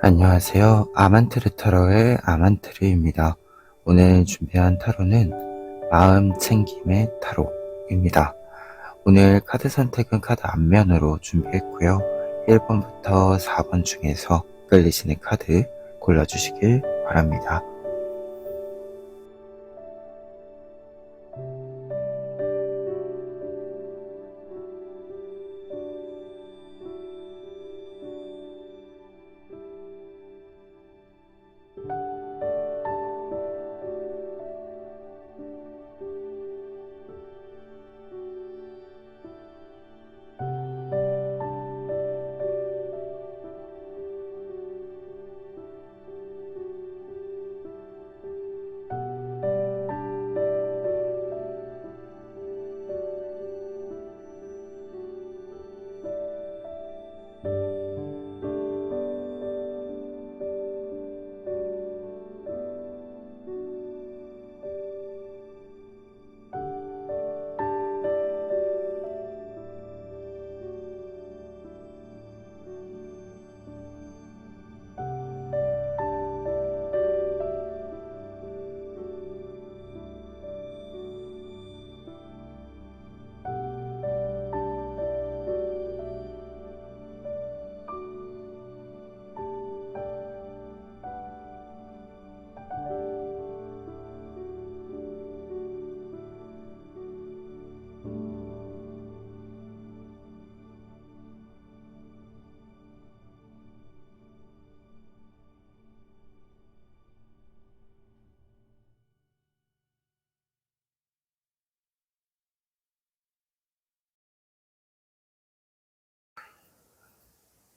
안녕하세요. 아만트르 타로의 아만트르입니다. 오늘 준비한 타로는 마음 챙김의 타로입니다. 오늘 카드 선택은 카드 앞면으로 준비했고요. 1번부터 4번 중에서 끌리시는 카드 골라주시길 바랍니다.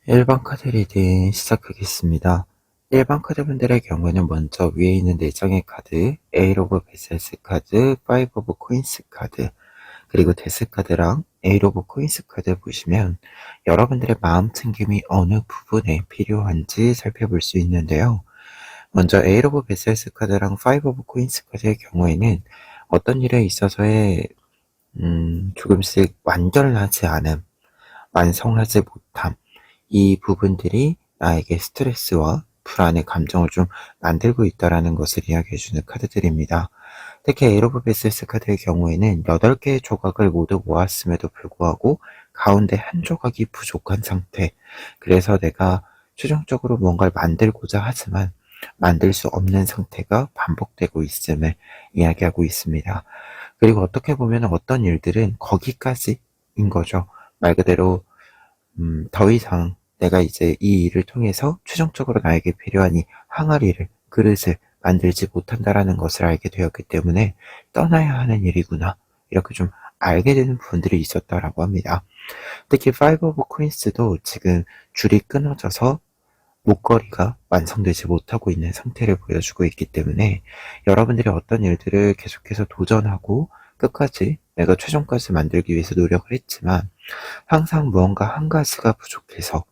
(1번) 카드 리딩 시작하겠습니다. 1번 카드분들의 경우는 먼저 위에 있는 4장의 카드, 에잇 오브 베셀스 카드, 파이브 오브 코인스 카드, 그리고 데스 카드랑 에잇 오브 코인스 카드 보시면 여러분들의 마음 챙김이 어느 부분에 필요한지 살펴볼 수 있는데요. 먼저 에잇 오브 베셀스 카드랑 파이브 오브 코인스 카드의 경우에는 어떤 일에 있어서의 조금씩 완결하지 않음, 완성하지 못함, 이 부분들이 나에게 스트레스와 불안의 감정을 좀 만들고 있다는 것을 이야기해주는 카드들입니다. 특히 에잇 오브 베셀스 카드의 경우에는 8개의 조각을 모두 모았음에도 불구하고 가운데 한 조각이 부족한 상태, 그래서 내가 최종적으로 뭔가를 만들고자 하지만 만들 수 없는 상태가 반복되고 있음을 이야기하고 있습니다. 그리고 어떻게 보면 어떤 일들은 거기까지인 거죠. 말 그대로 더 이상 내가 이제 이 일을 통해서 최종적으로 나에게 필요한 이 항아리를, 그릇을 만들지 못한다라는 것을 알게 되었기 때문에 떠나야 하는 일이구나, 이렇게 좀 알게 되는 부분들이 있었다라고 합니다. 특히 파이브 오브 코인스도 지금 줄이 끊어져서 목걸이가 완성되지 못하고 있는 상태를 보여주고 있기 때문에 여러분들이 어떤 일들을 계속해서 도전하고 끝까지 내가 최종까지 만들기 위해서 노력을 했지만 항상 무언가 한 가지가 부족해서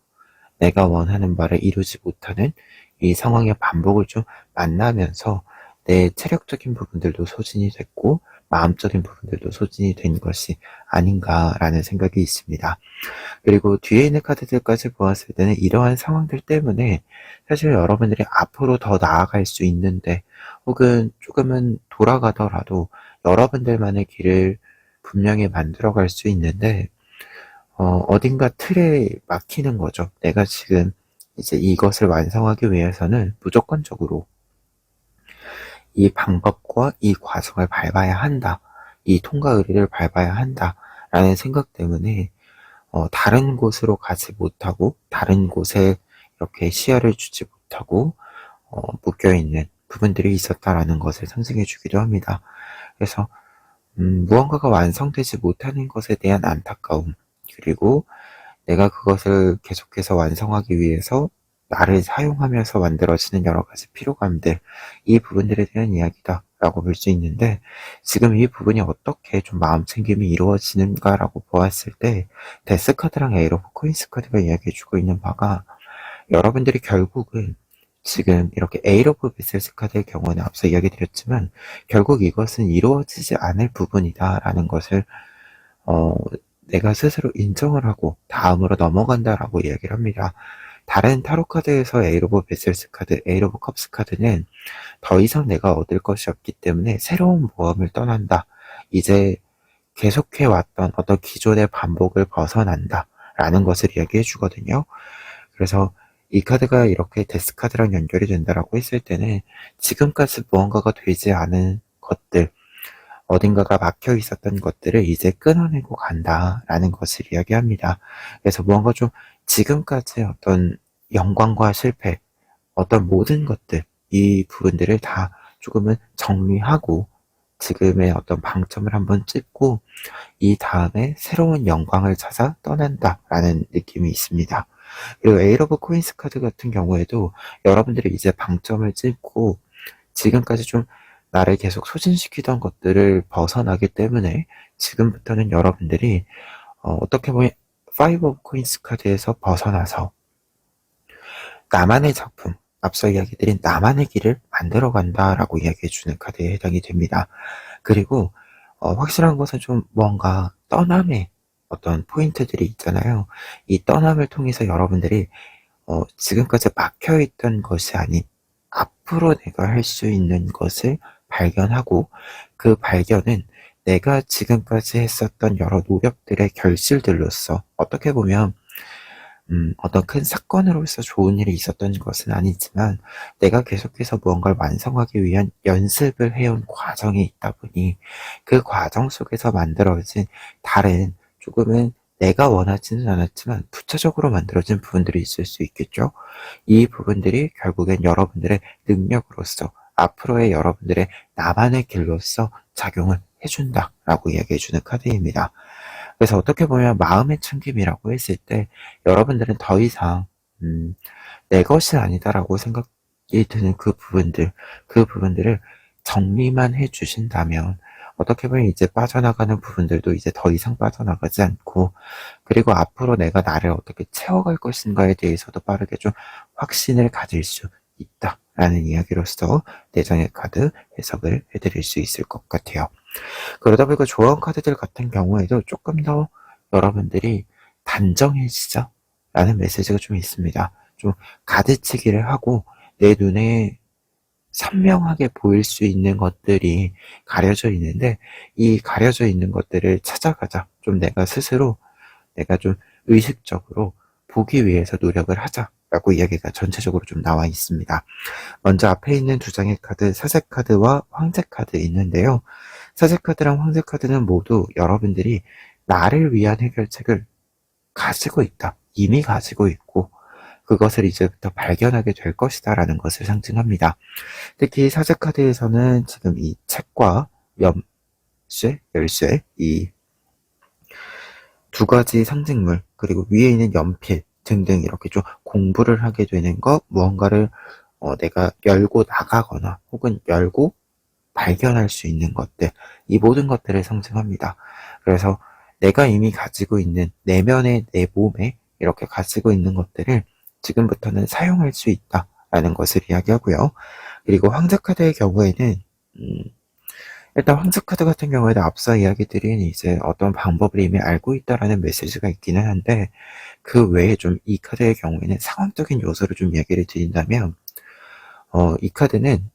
내가 원하는 바를 이루지 못하는 이 상황의 반복을 좀 만나면서 내 체력적인 부분들도 소진이 됐고 마음적인 부분들도 소진이 된 것이 아닌가라는 생각이 있습니다. 그리고 뒤에 있는 카드들까지 보았을 때는 이러한 상황들 때문에 사실 여러분들이 앞으로 더 나아갈 수 있는데, 혹은 조금은 돌아가더라도 여러분들만의 길을 분명히 만들어갈 수 있는데 어딘가 틀에 막히는 거죠. 내가 지금 이제 이것을 완성하기 위해서는 무조건적으로 이 방법과 이 과정을 밟아야 한다, 이 통과 의리를 밟아야 한다라는 생각 때문에 다른 곳으로 가지 못하고 다른 곳에 이렇게 시야를 주지 못하고 묶여있는 부분들이 있었다라는 것을 상징해 주기도 합니다. 그래서 무언가가 완성되지 못하는 것에 대한 안타까움, 그리고 내가 그것을 계속해서 완성하기 위해서 나를 사용하면서 만들어지는 여러 가지 피로감들, 이 부분들에 대한 이야기다 라고 볼 수 있는데, 지금 이 부분이 어떻게 좀 마음 챙김이 이루어지는가 라고 보았을 때 데스 카드랑 에잇 오브 코인스 카드가 이야기해주고 있는 바가, 여러분들이 결국은 지금 이렇게 에잇 오브 베셀스 카드의 경우는 앞서 이야기 드렸지만 결국 이것은 이루어지지 않을 부분이다 라는 것을 내가 스스로 인정을 하고 다음으로 넘어간다라고 이야기를 합니다. 다른 타로 카드에서 에이트 오브 베셀스 카드, 에이트 오브 컵스 카드는 더 이상 내가 얻을 것이 없기 때문에 새로운 모험을 떠난다. 이제 계속해왔던 어떤 기존의 반복을 벗어난다. 라는 것을 이야기해 주거든요. 그래서 이 카드가 이렇게 데스 카드랑 연결이 된다라고 했을 때는 지금까지 무언가가 되지 않은 것들, 어딘가가 막혀 있었던 것들을 이제 끊어내고 간다라는 것을 이야기합니다. 그래서 무언가 좀 지금까지 어떤 영광과 실패, 어떤 모든 것들, 이 부분들을 다 조금은 정리하고 지금의 어떤 방점을 한번 찍고 이 다음에 새로운 영광을 찾아 떠난다라는 느낌이 있습니다. 그리고 에이트 오브 코인스 카드 같은 경우에도 여러분들이 이제 방점을 찍고 지금까지 좀 나를 계속 소진시키던 것들을 벗어나기 때문에 지금부터는 여러분들이 어떻게 보면 파이브 오브 코인스 카드에서 벗어나서 나만의 작품, 앞서 이야기드린 나만의 길을 만들어간다라고 이야기해주는 카드에 해당이 됩니다. 그리고 확실한 것은 좀 뭔가 떠남의 어떤 포인트들이 있잖아요. 이 떠남을 통해서 여러분들이 지금까지 막혀있던 것이 아닌 앞으로 내가 할 수 있는 것을 발견하고 그 발견은 내가 지금까지 했었던 여러 노력들의 결실들로서 어떻게 보면 어떤 큰 사건으로서 좋은 일이 있었던 것은 아니지만 내가 계속해서 무언가를 완성하기 위한 연습을 해온 과정이 있다 보니 그 과정 속에서 만들어진 다른 조금은 내가 원하지는 않았지만 부차적으로 만들어진 부분들이 있을 수 있겠죠. 이 부분들이 결국엔 여러분들의 능력으로서 앞으로의 여러분들의 나만의 길로서 작용을 해준다라고 이야기해주는 카드입니다. 그래서 어떻게 보면 마음의 챙김이라고 했을 때 여러분들은 더 이상 내 것이 아니다라고 생각이 드는 그 부분들을 정리만 해주신다면 어떻게 보면 이제 빠져나가는 부분들도 이제 더 이상 빠져나가지 않고 그리고 앞으로 내가 나를 어떻게 채워갈 것인가에 대해서도 빠르게 좀 확신을 가질 수 있다라는 이야기로서 내장의 카드 해석을 해드릴 수 있을 것 같아요. 그러다 보니까 조언 카드들 같은 경우에도 조금 더 여러분들이 단정해지자 라는 메시지가 좀 있습니다. 좀 가지치기를 하고 내 눈에 선명하게 보일 수 있는 것들이 가려져 있는데 이 가려져 있는 것들을 찾아가자. 좀 내가 스스로 내가 좀 의식적으로 보기 위해서 노력을 하자라고 이야기가 전체적으로 좀 나와 있습니다. 먼저 앞에 있는 두 장의 카드, 사색 카드와 황제 카드 있는데요. 사색 카드랑 황제 카드는 모두 여러분들이 나를 위한 해결책을 가지고 있다. 이미 가지고 있고 그것을 이제부터 발견하게 될 것이다 라는 것을 상징합니다. 특히 사제 카드에서는 지금 이 책과 열쇠 이 두 가지 상징물 그리고 위에 있는 연필 등등 이렇게 좀 공부를 하게 되는 것 무언가를 내가 열고 나가거나 혹은 열고 발견할 수 있는 것들 이 모든 것들을 상징합니다. 그래서 내가 이미 가지고 있는 내면의 내 몸에 이렇게 가지고 있는 것들을 지금부터는 사용할 수 있다라는 것을 이야기하고요. 그리고 황제 카드의 경우에는 일단 황제 카드 같은 경우에는 앞서 이야기 드린 이제 어떤 방법을 이미 알고 있다라는 메시지가 있기는 한데 그 외에 좀 이 카드의 경우에는 상황적인 요소를 좀 이야기를 드린다면 이 카드는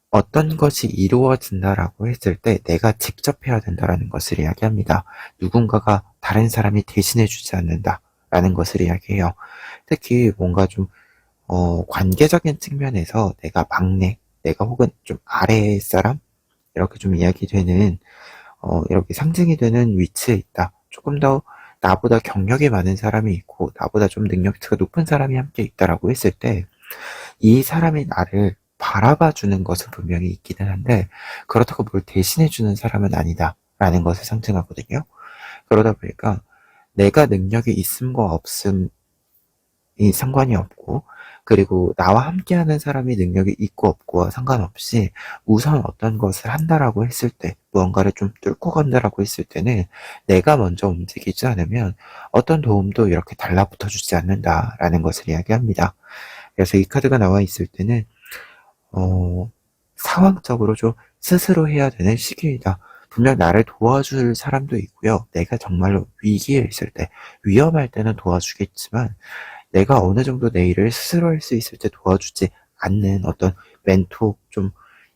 어떤 것이 이루어진다라고 했을 때 내가 직접 해야 된다라는 것을 이야기합니다. 누군가가 다른 사람이 대신해주지 않는다라는 것을 이야기해요. 특히 뭔가 좀 관계적인 측면에서 내가 막내, 내가 혹은 좀 아래 사람 이렇게 좀 이야기되는 이렇게 상징이 되는 위치에 있다. 조금 더 나보다 경력이 많은 사람이 있고 나보다 좀 능력치가 높은 사람이 함께 있다라고 했을 때 이 사람이 나를 바라봐주는 것은 분명히 있기는 한데 그렇다고 뭘 대신해주는 사람은 아니다라는 것을 상징하거든요. 그러다 보니까 내가 능력이 있음과 없음이 상관이 없고 그리고 나와 함께하는 사람이 능력이 있고 없고와 상관없이 우선 어떤 것을 한다라고 했을 때 무언가를 좀 뚫고 간다라고 했을 때는 내가 먼저 움직이지 않으면 어떤 도움도 이렇게 달라붙어 주지 않는다라는 것을 이야기합니다. 그래서 이 카드가 나와 있을 때는 상황적으로 좀 스스로 해야 되는 시기이다. 분명 나를 도와줄 사람도 있고요. 내가 정말로 위기에 있을 때, 위험할 때는 도와주겠지만 내가 어느 정도 내 일을 스스로 할 수 있을 때 도와주지 않는 어떤 멘토, 좀,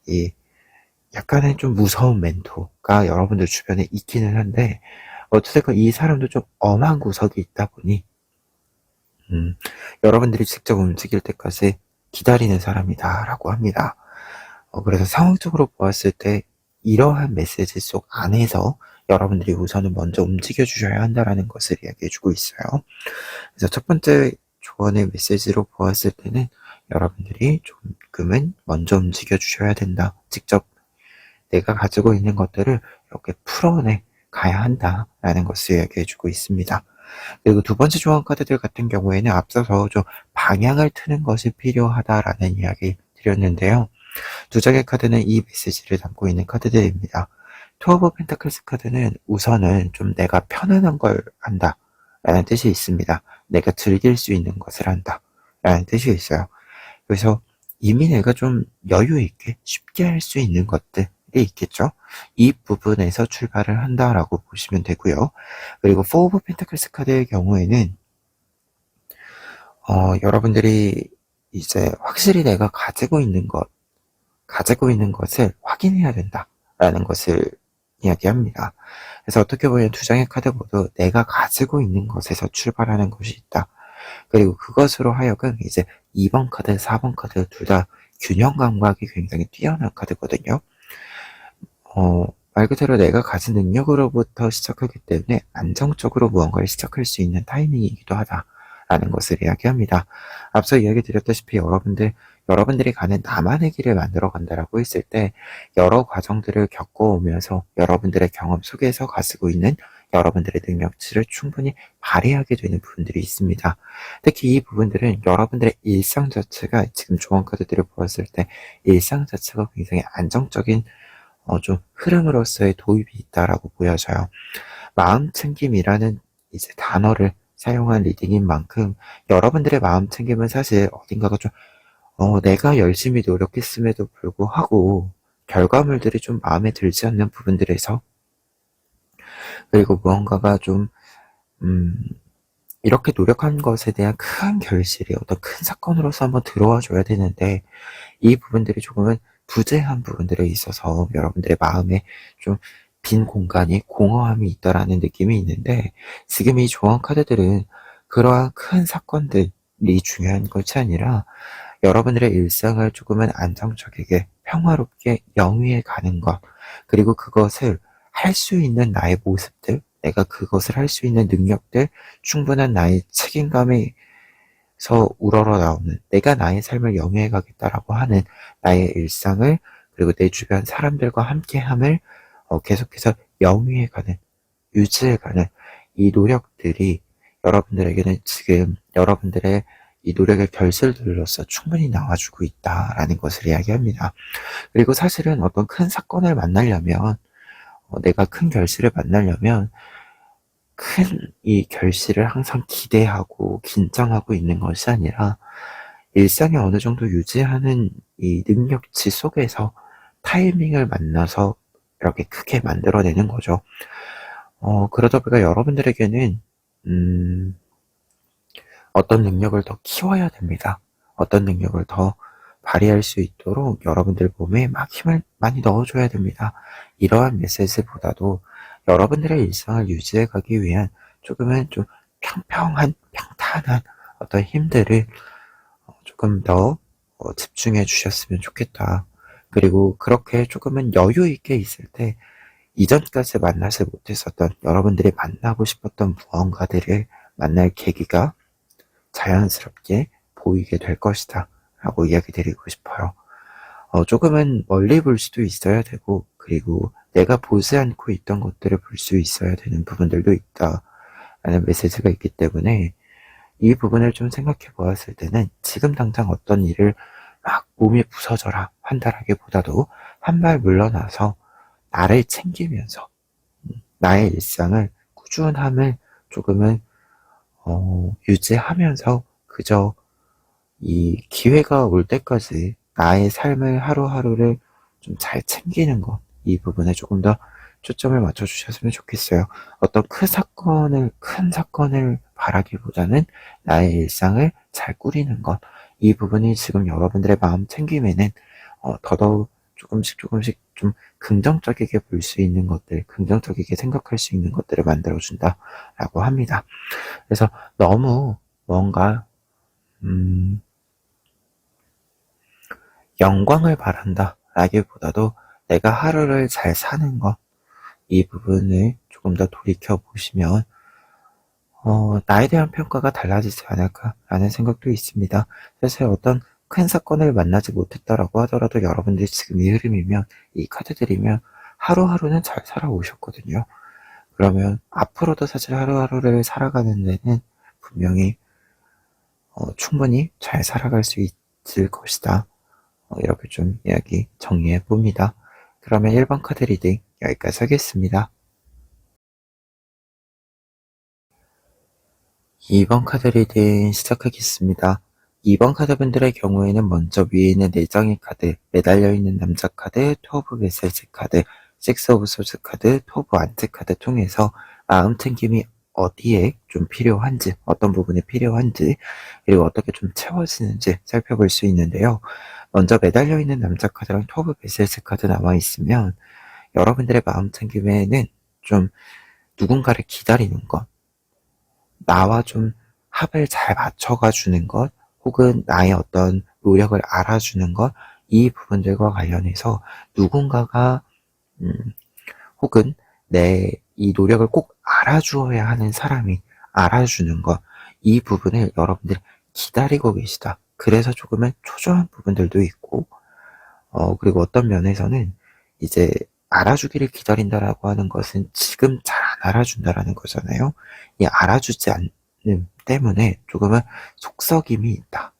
이, 약간의 좀 무서운 멘토가 여러분들 주변에 있기는 한데, 어찌됐건 이 사람도 좀 엄한 구석이 있다 보니, 여러분들이 직접 움직일 때까지 기다리는 사람이다라고 합니다. 그래서 상황적으로 보았을 때 이러한 메시지 속 안에서 여러분들이 우선은 먼저 움직여 주셔야 한다라는 것을 이야기해 주고 있어요. 그래서 첫 번째 조언의 메시지로 보았을 때는 여러분들이 조금은 먼저 움직여 주셔야 된다. 직접 내가 가지고 있는 것들을 이렇게 풀어내 가야 한다라는 것을 이야기해 주고 있습니다. 그리고 두 번째 조언 카드들 같은 경우에는 앞서서 좀 방향을 트는 것이 필요하다라는 이야기 드렸는데요. 두 장의 카드는 이 메시지를 담고 있는 카드들입니다. 투 오브 펜타클스 카드는 우선은 좀 내가 편안한 걸 한다 라는 뜻이 있습니다. 내가 즐길 수 있는 것을 한다 라는 뜻이 있어요. 그래서 이미 내가 좀 여유 있게 쉽게 할 수 있는 것들이 있겠죠. 이 부분에서 출발을 한다라고 보시면 되고요. 그리고 포 오브 펜타클스 카드의 경우에는 여러분들이 이제 확실히 내가 가지고 있는 것을 확인해야 된다라는 것을 이야기합니다. 그래서 어떻게 보면 두 장의 카드 모두 내가 가지고 있는 것에서 출발하는 것이 있다. 그리고 그것으로 하여금 이제 2번 카드, 4번 카드 둘 다 균형 감각이 굉장히 뛰어난 카드거든요. 말 그대로 내가 가진 능력으로부터 시작하기 때문에 안정적으로 무언가를 시작할 수 있는 타이밍이기도 하다라는 것을 이야기합니다. 앞서 이야기 드렸다시피 여러분들이 가는 나만의 길을 만들어 간다라고 했을 때 여러 과정들을 겪어오면서 여러분들의 경험 속에서 가지고 있는 여러분들의 능력치를 충분히 발휘하게 되는 부분들이 있습니다. 특히 이 부분들은 여러분들의 일상 자체가 지금 조언 카드들을 보았을 때 일상 자체가 굉장히 안정적인 좀 흐름으로서의 도입이 있다라고 보여져요. 마음챙김이라는 이제 단어를 사용한 리딩인 만큼 여러분들의 마음챙김은 사실 어딘가가 좀 내가 열심히 노력했음에도 불구하고 결과물들이 좀 마음에 들지 않는 부분들에서 그리고 무언가가 좀 이렇게 노력한 것에 대한 큰 결실이 어떤 큰 사건으로서 한번 들어와 줘야 되는데 이 부분들이 조금은 부재한 부분들에 있어서 여러분들의 마음에 좀 빈 공간이 공허함이 있다라는 느낌이 있는데 지금 이 조언 카드들은 그러한 큰 사건들이 중요한 것이 아니라 여러분들의 일상을 조금은 안정적이게 평화롭게 영위해 가는 것 그리고 그것을 할 수 있는 나의 모습들 내가 그것을 할 수 있는 능력들 충분한 나의 책임감에서 우러러 나오는 내가 나의 삶을 영위해 가겠다라고 하는 나의 일상을 그리고 내 주변 사람들과 함께함을 계속해서 영위해 가는 유지해 가는 이 노력들이 여러분들에게는 지금 여러분들의 이 노력의 결실들로서 충분히 나와주고 있다라는 것을 이야기합니다. 그리고 사실은 어떤 큰 사건을 만나려면 내가 큰 결실을 만나려면 큰 이 결실을 항상 기대하고 긴장하고 있는 것이 아니라 일상에 어느 정도 유지하는 이 능력치 속에서 타이밍을 만나서 이렇게 크게 만들어내는 거죠. 그러다 보니까 여러분들에게는 어떤 능력을 더 키워야 됩니다. 어떤 능력을 더 발휘할 수 있도록 여러분들 몸에 막 힘을 많이 넣어줘야 됩니다. 이러한 메시지보다도 여러분들의 일상을 유지해 가기 위한 조금은 좀 평탄한 어떤 힘들을 조금 더 집중해 주셨으면 좋겠다. 그리고 그렇게 조금은 여유 있게 있을 때 이전까지 만나지 못했었던 여러분들이 만나고 싶었던 무언가들을 만날 계기가 자연스럽게 보이게 될 것이다 라고 이야기 드리고 싶어요. 조금은 멀리 볼 수도 있어야 되고 그리고 내가 보지 않고 있던 것들을 볼 수 있어야 되는 부분들도 있다 라는 메시지가 있기 때문에 이 부분을 좀 생각해 보았을 때는 지금 당장 어떤 일을 막 몸이 부서져라 한다라기보다도 한 발 물러나서 나를 챙기면서 나의 일상을 꾸준함을 조금은 유지하면서 그저 이 기회가 올 때까지 나의 삶을 하루하루를 좀 잘 챙기는 것, 이 부분에 조금 더 초점을 맞춰주셨으면 좋겠어요. 어떤 큰 사건을 바라기보다는 나의 일상을 잘 꾸리는 것, 이 부분이 지금 여러분들의 마음 챙김에는 더더욱 조금씩 좀 긍정적이게 볼 수 있는 것들, 긍정적이게 생각할 수 있는 것들을 만들어준다라고 합니다. 그래서 너무 뭔가 영광을 바란다 라기보다도 내가 하루를 잘 사는 것, 이 부분을 조금 더 돌이켜 보시면 나에 대한 평가가 달라지지 않을까라는 생각도 있습니다. 사실 어떤 큰 사건을 만나지 못했다라고 하더라도 여러분들이 지금 이 흐름이면, 이 카드들이면 하루하루는 잘 살아오셨거든요. 그러면 앞으로도 사실 하루하루를 살아가는 데는 분명히 충분히 잘 살아갈 수 있을 것이다. 이렇게 좀 이야기 정리해 봅니다. 그러면 1번 카드 리딩 여기까지 하겠습니다. 2번 카드 리딩 시작하겠습니다. 2번 카드분들의 경우에는 먼저 위에 있는 4장의 카드, 매달려 있는 남자 카드, 투 오브 베셀즈 카드, 식스 오브 소즈 카드, 투 오브 안트 카드 통해서 마음 챙김이 어디에 좀 필요한지, 어떤 부분에 필요한지, 그리고 어떻게 좀 채워지는지 살펴볼 수 있는데요. 먼저 매달려 있는 남자 카드랑 투 오브 베셀즈 카드 나와 있으면 여러분들의 마음 챙김에는 좀 누군가를 기다리는 것, 나와 좀 합을 잘 맞춰가 주는 것, 혹은 나의 어떤 노력을 알아주는 것, 이 부분들과 관련해서 누군가가 혹은 내 이 노력을 꼭 알아주어야 하는 사람이 알아주는 것, 이 부분을 여러분들이 기다리고 계시다. 그래서 조금은 초조한 부분들도 있고, 그리고 어떤 면에서는 이제 알아주기를 기다린다라고 하는 것은 지금 잘 안 알아준다라는 거잖아요. 이 알아주지 않는 때문에 조금은 속썩임이 있다.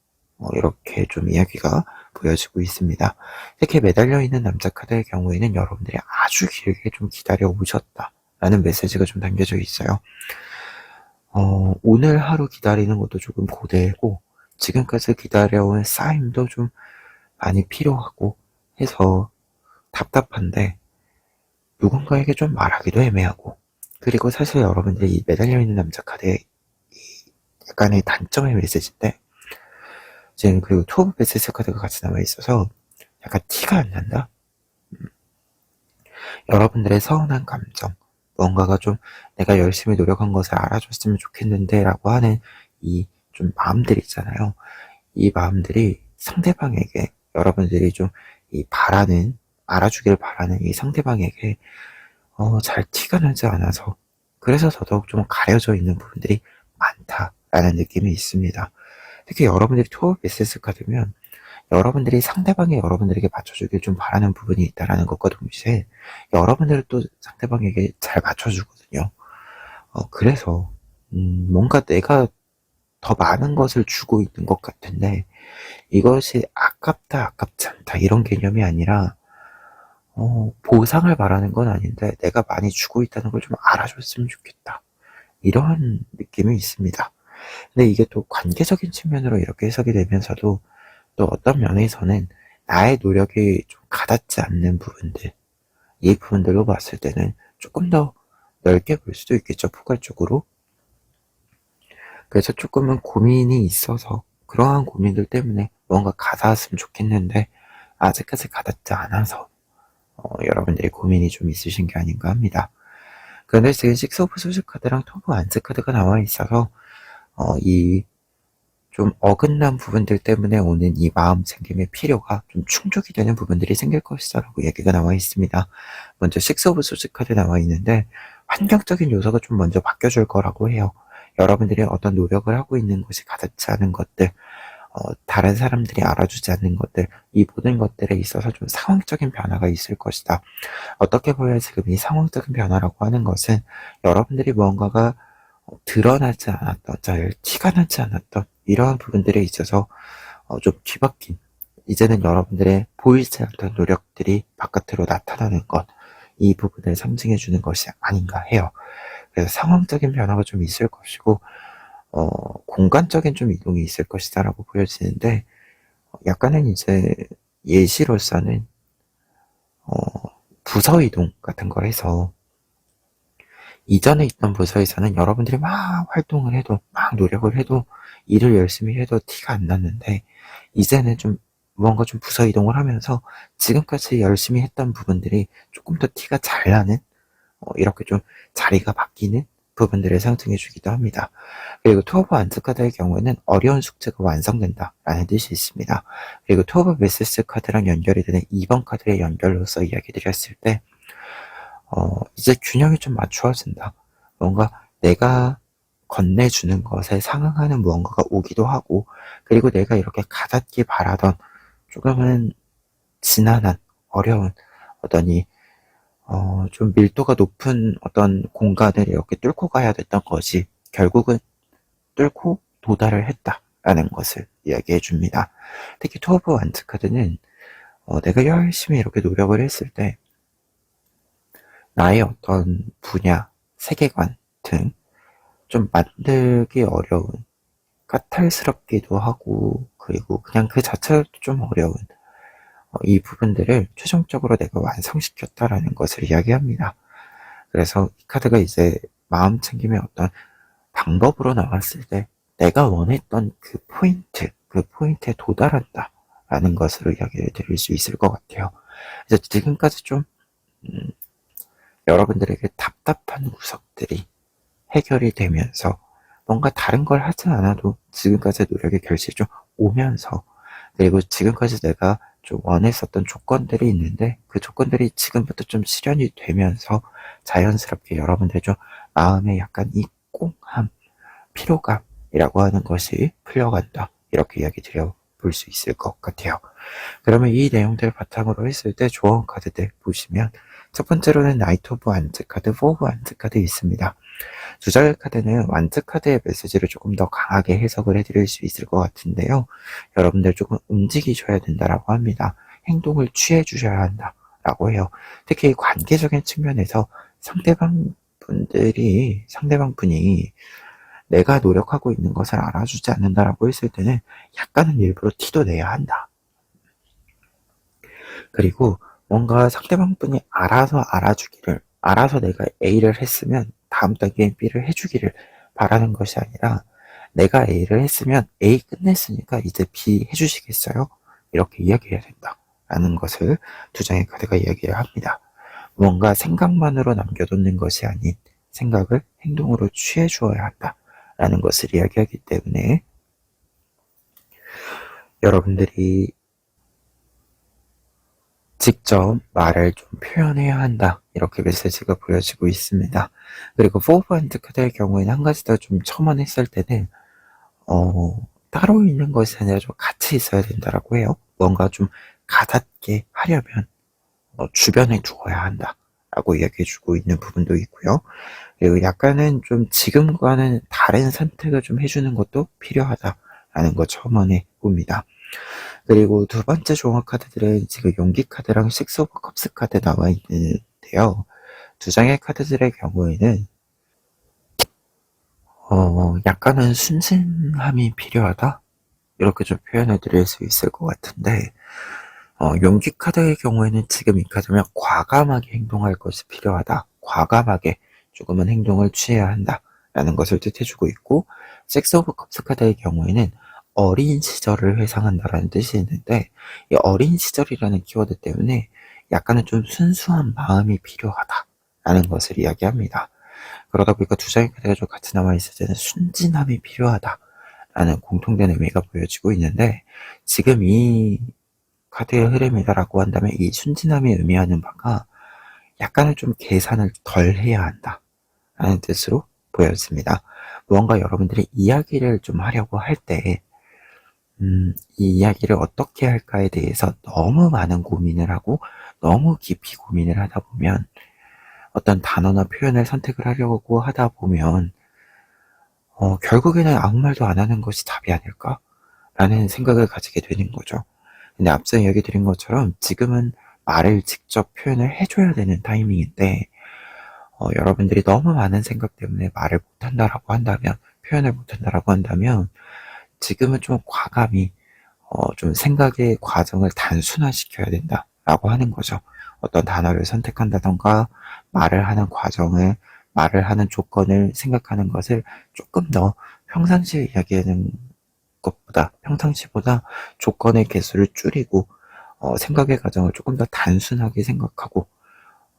이렇게 좀 이야기가 보여지고 있습니다. 이렇게 매달려 있는 남자 카드의 경우에는 여러분들이 아주 길게 좀 기다려 오셨다라는 메시지가 좀 담겨져 있어요. 오늘 하루 기다리는 것도 조금 고되고, 지금까지 기다려온 쌓임도 좀 많이 필요하고 해서 답답한데, 누군가에게 좀 말하기도 애매하고, 그리고 사실 여러분들이 이 매달려 있는 남자 카드의 약간의 단점의 메시지인데, 지금 그리고 투 오브 베스트 카드가 같이 나와 있어서 약간 티가 안 난다? 여러분들의 서운한 감정, 뭔가가 좀 내가 열심히 노력한 것을 알아줬으면 좋겠는데 라고 하는 이 좀 마음들 있잖아요. 이 마음들이 상대방에게, 여러분들이 좀 이 알아주길 바라는 이 상대방에게 잘 티가 나지 않아서, 그래서 더더욱 좀 가려져 있는 부분들이 많다라는 느낌이 있습니다. 특히 여러분들이 투 오브 베스트 카드면 여러분들이 상대방이 여러분들에게 맞춰주길 좀 바라는 부분이 있다라는 것과 동시에 여러분들은 또 상대방에게 잘 맞춰주거든요. 그래서 뭔가 내가 더 많은 것을 주고 있는 것 같은데 이것이 아깝다 아깝지 않다 이런 개념이 아니라 보상을 바라는 건 아닌데 내가 많이 주고 있다는 걸 좀 알아줬으면 좋겠다, 이런 느낌이 있습니다. 근데 이게 또 관계적인 측면으로 이렇게 해석이 되면서도 또 어떤 면에서는 나의 노력이 좀 가닿지 않는 부분들, 이 부분들로 봤을 때는 조금 더 넓게 볼 수도 있겠죠, 포괄적으로. 그래서 조금은 고민이 있어서 그러한 고민들 때문에 뭔가 가닿았으면 좋겠는데 아직까지 가닿지 않아서 여러분들이 고민이 좀 있으신 게 아닌가 합니다. 그런데 지금 식스 오브 소스 카드랑 투 오브 안스 카드가 나와 있어서 이 좀 어긋난 부분들 때문에 오는 이 마음 챙김의 필요가 좀 충족이 되는 부분들이 생길 것이다 라고 얘기가 나와 있습니다. 먼저 식스 오브 소스 카드 나와 있는데 환경적인 요소가 좀 먼저 바뀌어줄 거라고 해요. 여러분들이 어떤 노력을 하고 있는 것이 가득치 않은 것들, 다른 사람들이 알아주지 않는 것들, 이 모든 것들에 있어서 좀 상황적인 변화가 있을 것이다. 어떻게 보면 지금 이 상황적인 변화라고 하는 것은 여러분들이 뭔가가 드러나지 않았던, 잘 티가 나지 않았던 이러한 부분들에 있어서 좀 뒤바뀐, 이제는 여러분들의 보이지 않던 노력들이 바깥으로 나타나는 것, 이 부분을 상징해 주는 것이 아닌가 해요. 그래서 상황적인 변화가 좀 있을 것이고 공간적인 좀 이동이 있을 것이다 라고 보여지는데, 약간은 이제 예시로서는 부서 이동 같은 걸 해서 이전에 있던 부서에서는 여러분들이 막 활동을 해도 막 노력을 해도 일을 열심히 해도 티가 안 났는데 이제는 좀 뭔가 좀 부서 이동을 하면서 지금까지 열심히 했던 부분들이 조금 더 티가 잘 나는 이렇게 좀 자리가 바뀌는 부분들을 상징해 주기도 합니다. 그리고 투어브 안트카드의 경우에는 어려운 숙제가 완성된다 라는 뜻이 있습니다. 그리고 투어브 메세스 카드랑 연결이 되는 2번 카드의 연결로서 이야기 드렸을 때 이제 균형이 좀 맞추어진다. 뭔가 내가 건네주는 것에 상응하는 무언가가 오기도 하고, 그리고 내가 이렇게 가닿기 바라던 조금은 지난한, 어려운 어떤 좀 밀도가 높은 어떤 공간을 이렇게 뚫고 가야 됐던 것이 결국은 뚫고 도달을 했다라는 것을 이야기해 줍니다. 특히 투어 오브 완즈 카드는 내가 열심히 이렇게 노력을 했을 때 나의 어떤 분야, 세계관 등 좀 만들기 어려운, 까탈스럽기도 하고, 그리고 그냥 그 자체도 좀 어려운 이 부분들을 최종적으로 내가 완성시켰다라는 것을 이야기합니다. 그래서 이 카드가 이제 마음 챙김의 어떤 방법으로 나왔을 때 내가 원했던 그 포인트에 도달한다 라는 것으로 이야기를 드릴 수 있을 것 같아요. 그래서 지금까지 좀 여러분들에게 답답한 구석들이 해결이 되면서 뭔가 다른 걸 하지 않아도 지금까지의 노력의 결실이 좀 오면서, 그리고 지금까지 내가 좀 원했었던 조건들이 있는데 그 조건들이 지금부터 좀 실현이 되면서 자연스럽게 여러분들의 좀 마음에 약간 이 꽁함, 피로감이라고 하는 것이 풀려간다, 이렇게 이야기 드려볼 수 있을 것 같아요. 그러면 이 내용들을 바탕으로 했을 때 조언 카드들 보시면, 첫 번째로는 나이트 오브 완즈 카드, 포 오브 완즈 카드 있습니다. 주절 카드는 완즈 카드의 메시지를 조금 더 강하게 해석을 해드릴 수 있을 것 같은데요. 여러분들 조금 움직이셔야 된다라고 합니다. 행동을 취해 주셔야 한다라고 해요. 특히 관계적인 측면에서 상대방 분이 내가 노력하고 있는 것을 알아주지 않는다라고 했을 때는 약간은 일부러 티도 내야 한다. 그리고 뭔가 상대방 분이 알아서 알아주기를, 알아서 내가 A를 했으면 다음 단계엔 B를 해주기를 바라는 것이 아니라, 내가 A를 했으면 A 끝냈으니까 이제 B 해주시겠어요? 이렇게 이야기해야 된다라는 것을 두 장의 카드가 이야기를 합니다. 뭔가 생각만으로 남겨놓는 것이 아닌 생각을 행동으로 취해 주어야 한다라는 것을 이야기하기 때문에 여러분들이 직접 말을 좀 표현해야 한다, 이렇게 메시지가 보여지고 있습니다. 그리고 포브 핸드 카드의 경우에는 한 가지 더 좀 첨언했을 때는 따로 있는 것이 아니라 좀 같이 있어야 된다라고 해요. 뭔가 좀 가닿게 하려면 주변에 두어야 한다 라고 이야기해주고 있는 부분도 있고요. 그리고 약간은 좀 지금과는 다른 선택을 좀 해주는 것도 필요하다라는 거 첨언해 봅니다. 그리고 두 번째 조합 카드들은 지금 용기 카드랑 식스 오브 컵스 카드 나와 있는데요. 두 장의 카드들의 경우에는 약간은 순진함이 필요하다, 이렇게 좀 표현해 드릴 수 있을 것 같은데, 용기 카드의 경우에는 지금 이 카드면 과감하게 행동할 것이 필요하다, 과감하게 조금은 행동을 취해야 한다 라는 것을 뜻해주고 있고, 식스 오브 컵스 카드의 경우에는 어린 시절을 회상한다라는 뜻이 있는데, 이 어린 시절이라는 키워드 때문에 약간은 좀 순수한 마음이 필요하다라는 것을 이야기합니다. 그러다 보니까 두 장의 카드가 좀 같이 남아있을 때는 순진함이 필요하다라는 공통된 의미가 보여지고 있는데, 지금 이 카드의 흐름이다라고 한다면 이 순진함이 의미하는 바가 약간은 좀 계산을 덜 해야 한다라는 뜻으로 보여집니다. 무언가 여러분들이 이야기를 좀 하려고 할 때 이 이야기를 어떻게 할까에 대해서 너무 많은 고민을 하고 너무 깊이 고민을 하다 보면, 어떤 단어나 표현을 선택을 하려고 하다 보면 결국에는 아무 말도 안 하는 것이 답이 아닐까라는 생각을 가지게 되는 거죠. 근데 앞서 이야기 드린 것처럼 지금은 말을 직접 표현을 해줘야 되는 타이밍인데, 여러분들이 너무 많은 생각 때문에 말을 못한다라고 한다면, 표현을 못한다라고 한다면, 지금은 좀 과감히 좀 생각의 과정을 단순화시켜야 된다라고 하는 거죠. 어떤 단어를 선택한다던가 말을 하는 과정을, 말을 하는 조건을 생각하는 것을 조금 더 평상시에 이야기하는 것보다, 평상시보다 조건의 개수를 줄이고 생각의 과정을 조금 더 단순하게 생각하고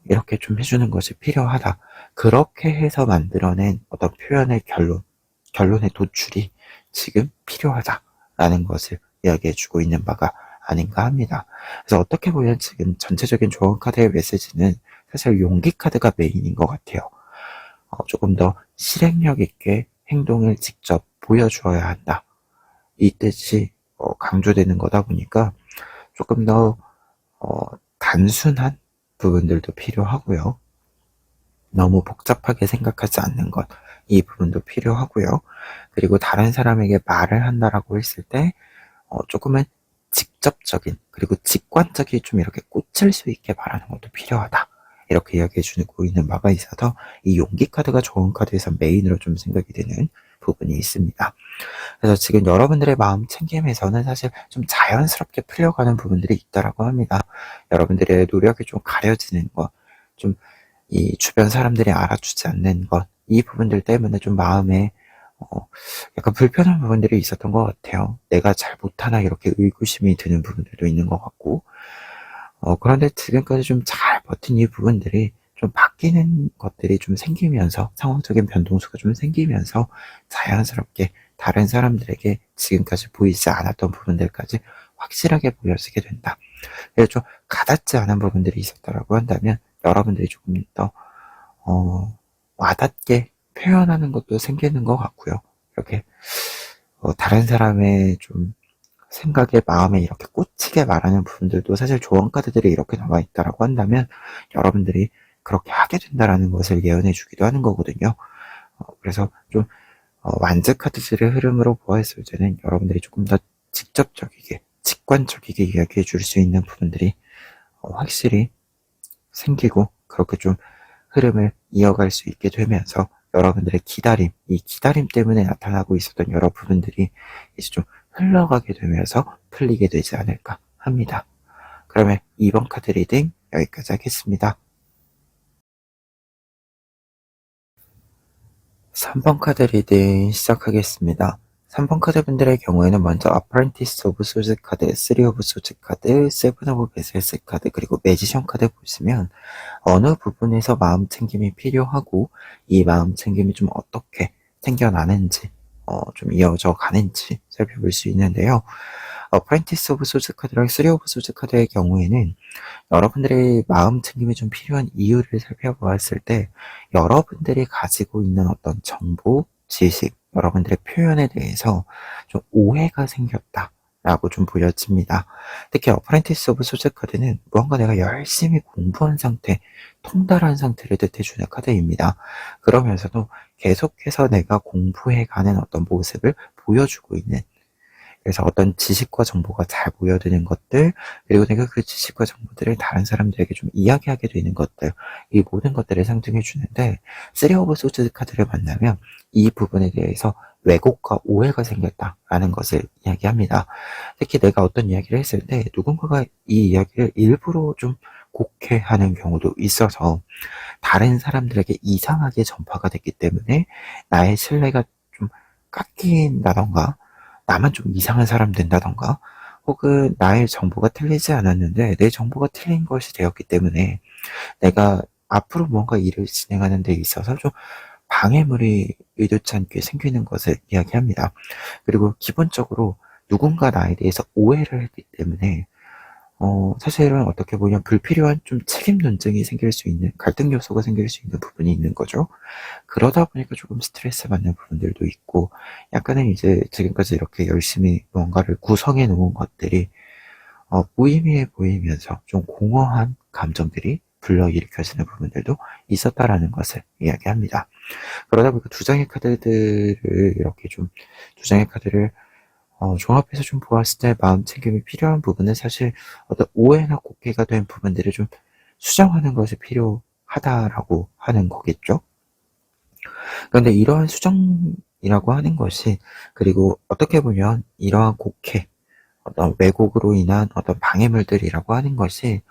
이렇게 좀 해주는 것이 필요하다. 그렇게 해서 만들어낸 어떤 표현의 결론의 도출이 지금 필요하다라는 것을 이야기해주고 있는 바가 아닌가 합니다. 그래서 어떻게 보면 지금 전체적인 조언 카드의 메시지는 사실 용기 카드가 메인인 것 같아요. 조금 더 실행력 있게 행동을 직접 보여주어야 한다. 이 뜻이 강조되는 거다 보니까 조금 더 단순한 부분들도 필요하고요. 너무 복잡하게 생각하지 않는 것, 이 부분도 필요하고요. 그리고 다른 사람에게 말을 한다라고 했을 때 조금은 직접적인, 그리고 직관적이 좀 이렇게 꽂힐 수 있게 말하는 것도 필요하다. 이렇게 이야기해주고 있는 바가 있어서 이 용기 카드가 좋은 카드에서 메인으로 좀 생각이 되는 부분이 있습니다. 그래서 지금 여러분들의 마음 챙김에서는 사실 좀 자연스럽게 풀려가는 부분들이 있다라고 합니다. 여러분들의 노력이 좀 가려지는 것, 좀 이 주변 사람들이 알아주지 않는 것, 이 부분들 때문에 좀 마음에 약간 불편한 부분들이 있었던 것 같아요. 내가 잘 못하나 이렇게 의구심이 드는 부분들도 있는 것 같고, 그런데 지금까지 좀 잘 버틴 이 부분들이 좀 바뀌는 것들이 좀 생기면서, 상황적인 변동수가 좀 생기면서 자연스럽게 다른 사람들에게 지금까지 보이지 않았던 부분들까지 확실하게 보여지게 된다. 그래서 좀 가닿지 않은 부분들이 있었다라고 한다면 여러분들이 조금 더 와닿게 표현하는 것도 생기는 것 같고요. 이렇게 다른 사람의 좀 생각에 마음에 이렇게 꽂히게 말하는 부분들도 사실 조언 카드들이 이렇게 나와 있다라고 한다면 여러분들이 그렇게 하게 된다라는 것을 예언해 주기도 하는 거거든요. 그래서 좀 완즈 카드들의 흐름으로 보았을 때는 여러분들이 조금 더 직접적이게, 직관적이게 이야기해 줄 수 있는 부분들이 확실히 생기고 그렇게 좀 흐름을 이어갈 수 있게 되면서 여러분들의 기다림, 이 기다림 때문에 나타나고 있었던 여러 부분들이 이제 좀 흘러가게 되면서 풀리게 되지 않을까 합니다. 그러면 2번 카드 리딩 여기까지 하겠습니다. 3번 카드 리딩 시작하겠습니다. 3번 카드 분들의 경우에는 먼저 Apprentice of Swords 카드, 3 of Swords 카드, 7 of Vessels 카드, 그리고 매지션 카드 보시면 어느 부분에서 마음 챙김이 필요하고 이 마음 챙김이 좀 어떻게 생겨나는지 좀 이어져 가는지 살펴볼 수 있는데요. Apprentice of Swords 카드랑 3 of Swords 카드의 경우에는 여러분들의 마음 챙김이 좀 필요한 이유를 살펴보았을 때 여러분들이 가지고 있는 어떤 정보, 지식, 여러분들의 표현에 대해서 좀 오해가 생겼다라고 좀 보여집니다. 특히 어프렌티스 오브 소재 카드는 무언가 내가 열심히 공부한 상태, 통달한 상태를 뜻해주는 카드입니다. 그러면서도 계속해서 내가 공부해가는 어떤 모습을 보여주고 있는, 그래서 어떤 지식과 정보가 잘 모여드는 것들, 그리고 내가 그 지식과 정보들을 다른 사람들에게 좀 이야기하게 되는 것들, 이 모든 것들을 상징해 주는데, 3 오브 소드 카드를 만나면 이 부분에 대해서 왜곡과 오해가 생겼다라는 것을 이야기합니다. 특히 내가 어떤 이야기를 했을 때 누군가가 이 이야기를 일부러 좀 곡해하는 경우도 있어서 다른 사람들에게 이상하게 전파가 됐기 때문에 나의 신뢰가 좀 깎인다던가 나만 좀 이상한 사람 된다던가 혹은 나의 정보가 틀리지 않았는데 내 정보가 틀린 것이 되었기 때문에 내가 앞으로 뭔가 일을 진행하는 데 있어서 좀 방해물이 의도치 않게 생기는 것을 이야기합니다. 그리고 기본적으로 누군가 나에 대해서 오해를 했기 때문에 사실은 어떻게 보면 불필요한 좀 책임 논쟁이 생길 수 있는, 갈등 요소가 생길 수 있는 부분이 있는 거죠. 그러다 보니까 조금 스트레스 받는 부분들도 있고, 약간은 이제 지금까지 이렇게 열심히 뭔가를 구성해 놓은 것들이, 무의미해 보이면서 좀 공허한 감정들이 불러일으켜지는 부분들도 있었다라는 것을 이야기합니다. 그러다 보니까 두 장의 카드들을 이렇게 좀, 두 장의 카드를 종합해서 좀 보았을 때 마음 챙김이 필요한 부분은 사실 어떤 오해나 곡해가 된 부분들을 좀 수정하는 것이 필요하다라고 하는 거겠죠. 그런데 이러한 수정이라고 하는 것이, 그리고 어떻게 보면 이러한 곡해, 어떤 왜곡으로 인한 어떤 방해물들이라고 하는 것이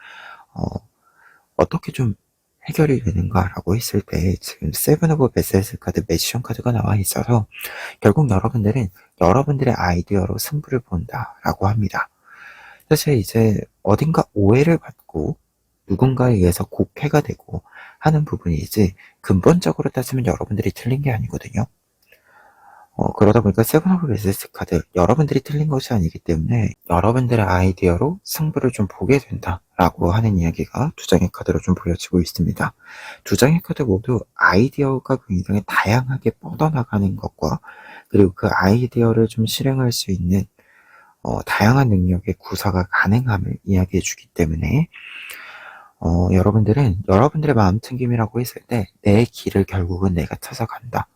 어떻게 좀 해결이 되는가라고 했을 때 지금 세븐 오브 베셀스 카드, 매지션 카드가 나와 있어서 결국 여러분들은 여러분들의 아이디어로 승부를 본다라고 합니다. 사실 이제 어딘가 오해를 받고 누군가에 의해서 곡해가 되고 하는 부분이지 근본적으로 따지면 여러분들이 틀린 게 아니거든요. 그러다 보니까 세븐 오브 베스트 카드 여러분들이 틀린 것이 아니기 때문에 여러분들의 아이디어로 승부를 좀 보게 된다라고 하는 이야기가 두 장의 카드로 좀 보여지고 있습니다. 두 장의 카드 모두 아이디어가 굉장히 다양하게 뻗어나가는 것과 그리고 그 아이디어를 좀 실행할 수 있는 다양한 능력의 구사가 가능함을 이야기해 주기 때문에 여러분들은 여러분들의 마음챙김이라고 했을 때 내 길을 결국은 내가 찾아간다.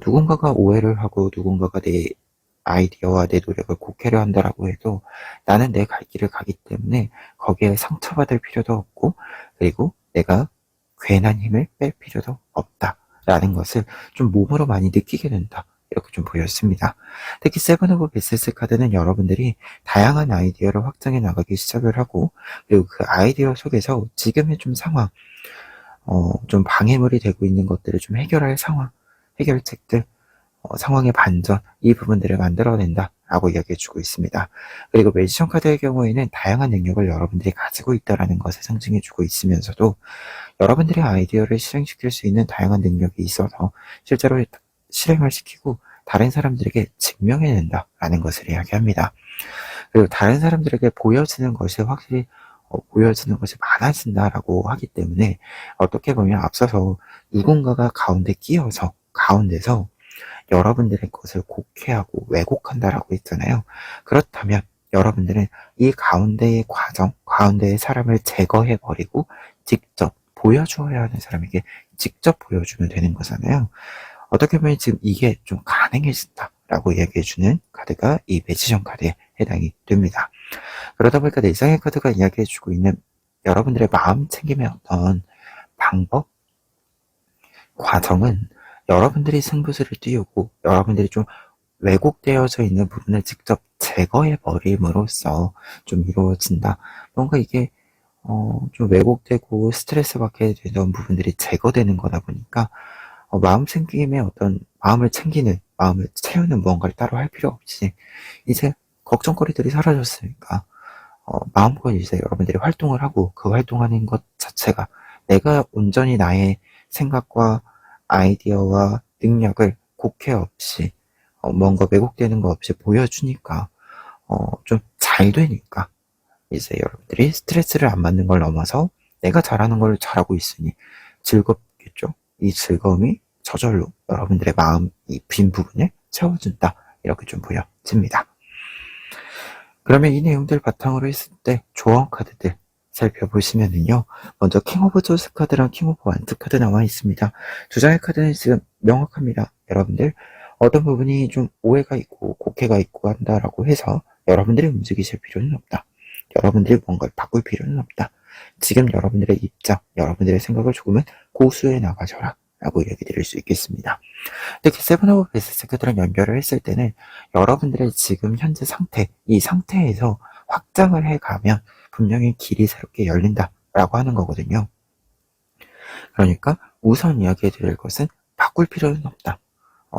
누군가가 오해를 하고 누군가가 내 아이디어와 내 노력을 곡해려 한다라고 해도 나는 내 갈 길을 가기 때문에 거기에 상처받을 필요도 없고 그리고 내가 괜한 힘을 뺄 필요도 없다라는 것을 좀 몸으로 많이 느끼게 된다. 이렇게 좀 보였습니다. 특히 세븐 오브 베스스 카드는 여러분들이 다양한 아이디어를 확장해 나가기 시작을 하고 그리고 그 아이디어 속에서 지금의 좀 상황, 좀 방해물이 되고 있는 것들을 좀 해결할 상황, 해결책들, 상황의 반전, 이 부분들을 만들어낸다라고 이야기해주고 있습니다. 그리고 매지션 카드의 경우에는 다양한 능력을 여러분들이 가지고 있다는 것을 상징해주고 있으면서도 여러분들의 아이디어를 실행시킬 수 있는 다양한 능력이 있어서 실제로 실행을 시키고 다른 사람들에게 증명해낸다라는 것을 이야기합니다. 그리고 다른 사람들에게 보여지는 것이 확실히 보여지는 것이 많아진다라고 하기 때문에 어떻게 보면 앞서서 누군가가 가운데 끼어서 가운데서 여러분들의 것을 곡해하고 왜곡한다라고 했잖아요. 그렇다면 여러분들은 이 가운데의 과정, 가운데의 사람을 제거해버리고 직접 보여주어야 하는 사람에게 직접 보여주면 되는 거잖아요. 어떻게 보면 지금 이게 좀 가능해진다라고 이야기해주는 카드가 이 매지션 카드에 해당이 됩니다. 그러다 보니까 네 장의 카드가 이야기해주고 있는 여러분들의 마음 챙김의 어떤 방법, 과정은 여러분들이 승부수를 띄우고 여러분들이 좀 왜곡되어져 있는 부분을 직접 제거해버림으로써 좀 이루어진다. 뭔가 이게 좀 왜곡되고 스트레스 받게 되던 부분들이 제거되는 거다 보니까 마음 챙김의 어떤 마음을 챙기는, 마음을 채우는 무언가를 따로 할 필요 없이 이제 걱정거리들이 사라졌으니까 마음껏 이제 여러분들이 활동을 하고 그 활동하는 것 자체가 내가 온전히 나의 생각과 아이디어와 능력을 곡해 없이 뭔가 왜곡되는 거 없이 보여주니까 좀 잘 되니까 이제 여러분들이 스트레스를 안 받는 걸 넘어서 내가 잘하는 걸 잘하고 있으니 즐겁겠죠. 이 즐거움이 저절로 여러분들의 마음 이 빈 부분을 채워준다. 이렇게 좀 보여집니다. 그러면 이 내용들 바탕으로 했을 때 조언 카드들 살펴보시면은요. 먼저 킹 오브 소스 카드랑 킹 오브 완드 카드 나와 있습니다. 두 장의 카드는 지금 명확합니다. 여러분들 어떤 부분이 좀 오해가 있고 곡해가 있고 한다라고 해서 여러분들이 움직이실 필요는 없다. 여러분들이 뭔가를 바꿀 필요는 없다. 지금 여러분들의 입장, 여러분들의 생각을 조금은 고수해 나가셔라 라고 얘기 드릴 수 있겠습니다. 특히 세븐 오브 베스트 카드랑 연결을 했을 때는 여러분들의 지금 현재 상태, 이 상태에서 확장을 해가면 분명히 길이 새롭게 열린다라고 하는 거거든요. 그러니까 우선 이야기해 드릴 것은 바꿀 필요는 없다.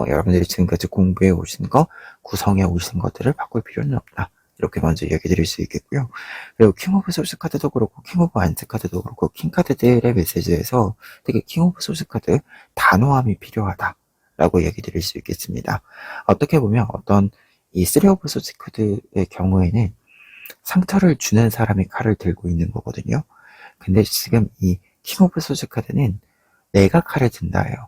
여러분들이 지금까지 공부해 오신 거, 구성해 오신 것들을 바꿀 필요는 없다. 이렇게 먼저 이야기 드릴 수 있겠고요. 그리고 킹 오브 소스 카드도 그렇고 킹 오브 완즈 카드도 그렇고 킹 카드들의 메시지에서 특히 킹 오브 소스 카드 단호함이 필요하다 라고 이야기 드릴 수 있겠습니다. 어떻게 보면 어떤 이 쓰리 오브 소스 카드의 경우에는 상처를 주는 사람이 칼을 들고 있는 거거든요. 근데 지금 이 킹 오브 소스 카드는 내가 칼을 든다예요.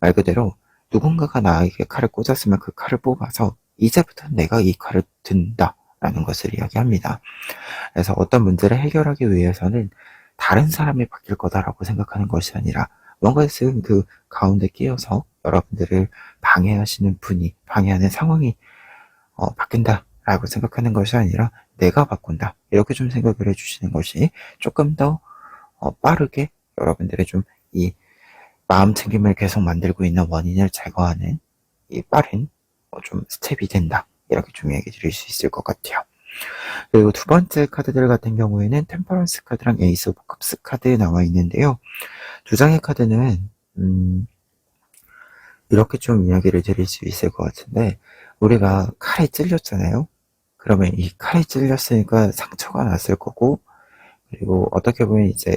말 그대로 누군가가 나에게 칼을 꽂았으면 그 칼을 뽑아서 이제부터 내가 이 칼을 든다 라는 것을 이야기합니다. 그래서 어떤 문제를 해결하기 위해서는 다른 사람이 바뀔 거다라고 생각하는 것이 아니라 뭔가 지금 그 가운데 끼어서 여러분들을 방해하시는 분이 방해하는 상황이 바뀐다라고 생각하는 것이 아니라 내가 바꾼다 이렇게 좀 생각을 해주시는 것이 조금 더 빠르게 여러분들의 좀 이 마음 챙김을 계속 만들고 있는 원인을 제거하는 이 빠른 좀 스텝이 된다 이렇게 좀 얘기 드릴 수 있을 것 같아요. 그리고 두 번째 카드들 같은 경우에는 템퍼런스 카드랑 에이스 오브 컵스 카드 나와 있는데요. 두 장의 카드는 이렇게 좀 이야기를 드릴 수 있을 것 같은데, 우리가 칼에 찔렸잖아요. 그러면 이 칼에 찔렸으니까 상처가 났을 거고, 그리고 어떻게 보면 이제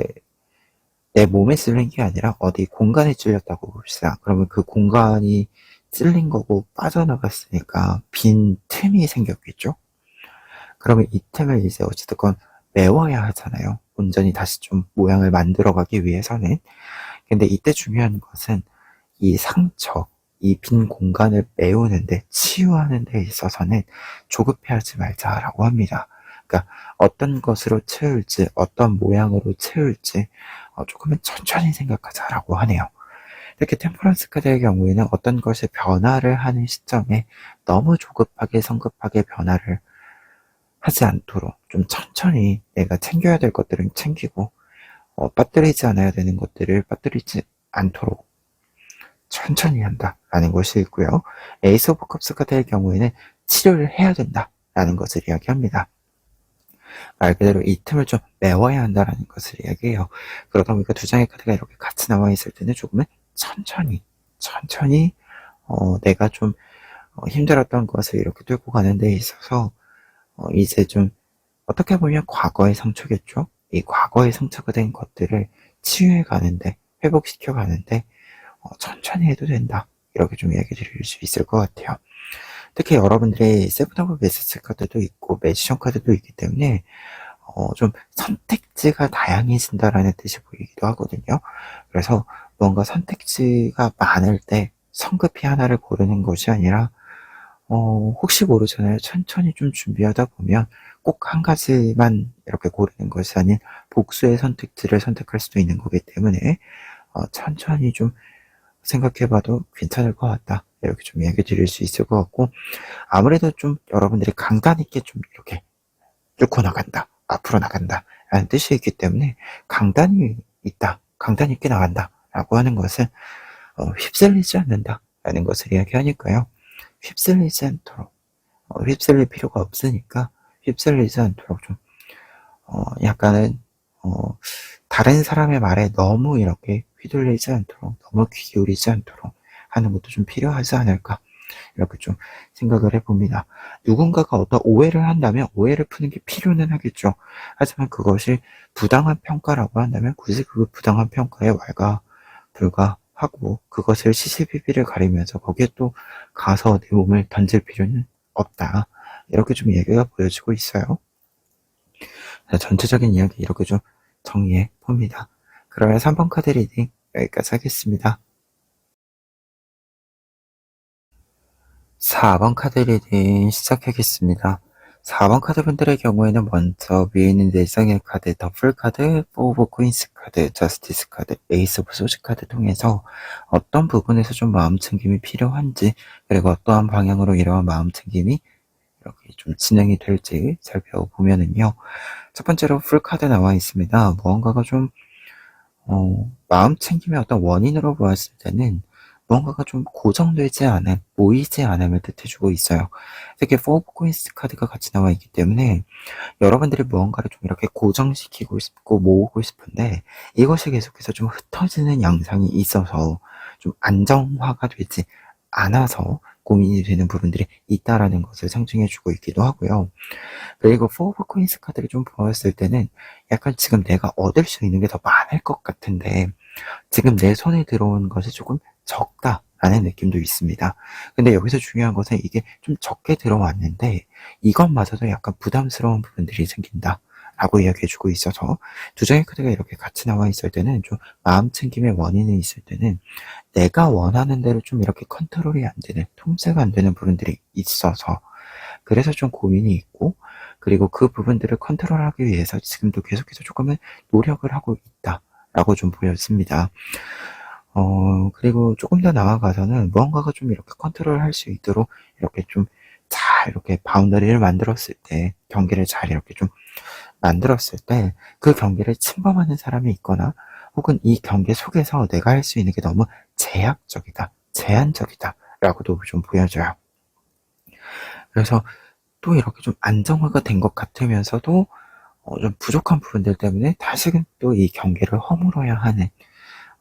내 몸에 찔린 게 아니라 어디 공간에 찔렸다고 봅시다. 그러면 그 공간이 찔린 거고 빠져나갔으니까 빈 틈이 생겼겠죠? 그러면 이 틈을 이제 어찌됐건 메워야 하잖아요. 온전히 다시 좀 모양을 만들어가기 위해서는. 근데 이때 중요한 것은 이 상처, 이 빈 공간을 메우는데, 치유하는 데 있어서는 조급해하지 말자라고 합니다. 그러니까 어떤 것으로 채울지, 어떤 모양으로 채울지 조금은 천천히 생각하자라고 하네요. 특히 템퍼런스 카드의 경우에는 어떤 것이 변화를 하는 시점에 너무 조급하게 성급하게 변화를 하지 않도록 좀 천천히 내가 챙겨야 될 것들은 챙기고 빠뜨리지 않아야 되는 것들을 빠뜨리지 않도록 천천히 한다라는 것이 있고요. 에이스 오브 컵스 카드의 경우에는 치료를 해야 된다라는 것을 이야기합니다. 말 그대로 이 틈을 좀 메워야 한다라는 것을 이야기해요. 그러다 보니까 두 장의 카드가 이렇게 같이 나와 있을 때는 조금은 천천히 내가 좀 힘들었던 것을 이렇게 뚫고 가는 데 있어서 이제 좀 어떻게 보면 과거의 상처겠죠. 이 과거의 상처가 된 것들을 치유해 가는데, 회복시켜 가는데 천천히 해도 된다. 이렇게 좀 이야기 드릴 수 있을 것 같아요. 특히 여러분들의 세븐 오브 메시지 카드도 있고 매지션 카드도 있기 때문에 좀 선택지가 다양해진다라는 뜻이 보이기도 하거든요. 그래서 뭔가 선택지가 많을 때 성급히 하나를 고르는 것이 아니라 혹시 모르잖아요. 천천히 좀 준비하다 보면 꼭 한 가지만 이렇게 고르는 것이 아닌 복수의 선택지를 선택할 수도 있는 거기 때문에 천천히 좀 생각해봐도 괜찮을 것 같다. 이렇게 좀 이야기 드릴 수 있을 것 같고, 아무래도 좀 여러분들이 강단 있게 좀 이렇게 뚫고 나간다, 앞으로 나간다 라는 뜻이 있기 때문에 강단이 있다, 강단 있게 나간다 라고 하는 것은 휩쓸리지 않는다 라는 것을 이야기하니까요. 휩쓸리지 않도록, 휩쓸릴 필요가 없으니까 휩쓸리지 않도록 좀 약간은 다른 사람의 말에 너무 이렇게 휘둘리지 않도록, 너무 귀 기울이지 않도록 하는 것도 좀 필요하지 않을까, 이렇게 좀 생각을 해봅니다. 누군가가 어떤 오해를 한다면 오해를 푸는 게 필요는 하겠죠. 하지만 그것이 부당한 평가라고 한다면 굳이 그 부당한 평가에 불과하고 그것을 시시비비를 가리면서 거기에 또 가서 내 몸을 던질 필요는 없다. 이렇게 좀 얘기가 보여지고 있어요. 전체적인 이야기 이렇게 좀 정리해 봅니다. 그러면 3번 카드 리딩 여기까지 하겠습니다. 4번 카드 리딩 시작하겠습니다. 4번 카드분들의 경우에는 먼저 위에 있는 4장의 카드, 더풀 카드, 4 오브 코인스 카드, 저스티스 카드, 에이스 오브 소드 카드 통해서 어떤 부분에서 좀 마음챙김이 필요한지, 그리고 어떠한 방향으로 이러한 마음챙김이 이렇게 좀 진행이 될지 살펴보면은요. 첫 번째로 풀 카드 나와 있습니다. 무언가가 좀 마음챙김의 어떤 원인으로 보았을 때는 무언가가 좀 고정되지 않은, 모이지 않음을 뜻해주고 있어요. 특히 4 오브 코인스 카드가 같이 나와 있기 때문에 여러분들이 무언가를 좀 이렇게 고정시키고 싶고 모으고 싶은데 이것이 계속해서 좀 흩어지는 양상이 있어서 좀 안정화가 되지 않아서 고민이 되는 부분들이 있다라는 것을 상징해주고 있기도 하고요. 그리고 4 오브 코인스 카드를 좀 보았을 때는 약간 지금 내가 얻을 수 있는 게 더 많을 것 같은데 지금 내 손에 들어온 것이 조금 적다라는 느낌도 있습니다. 근데 여기서 중요한 것은 이게 좀 적게 들어왔는데 이것마저도 약간 부담스러운 부분들이 생긴다 라고 이야기해주고 있어서 두 장의 카드가 이렇게 같이 나와 있을 때는 좀 마음챙김의 원인이 있을 때는 내가 원하는 대로 좀 이렇게 컨트롤이 안 되는, 통제가 안 되는 부분들이 있어서 그래서 좀 고민이 있고, 그리고 그 부분들을 컨트롤하기 위해서 지금도 계속해서 조금은 노력을 하고 있다라고 좀 보여집니다. 그리고 조금 더 나아가서는 무언가가 좀 이렇게 컨트롤할 수 있도록 이렇게 좀 잘 이렇게 바운더리를 만들었을 때, 경계를 잘 이렇게 좀 만들었을 때 그 경계를 침범하는 사람이 있거나 혹은 이 경계 속에서 내가 할 수 있는 게 너무 제약적이다, 제한적이다 라고도 좀 보여져요. 그래서 또 이렇게 좀 안정화가 된 것 같으면서도 좀 부족한 부분들 때문에 다시금 또 이 경계를 허물어야 하는